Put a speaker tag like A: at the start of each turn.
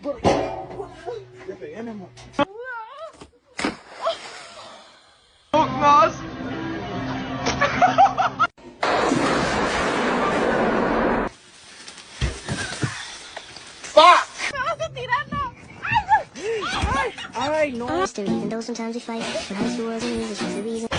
A: Nas! Fuck!
B: Even though sometimes we fight, but high school wasn't easy, she's the reason.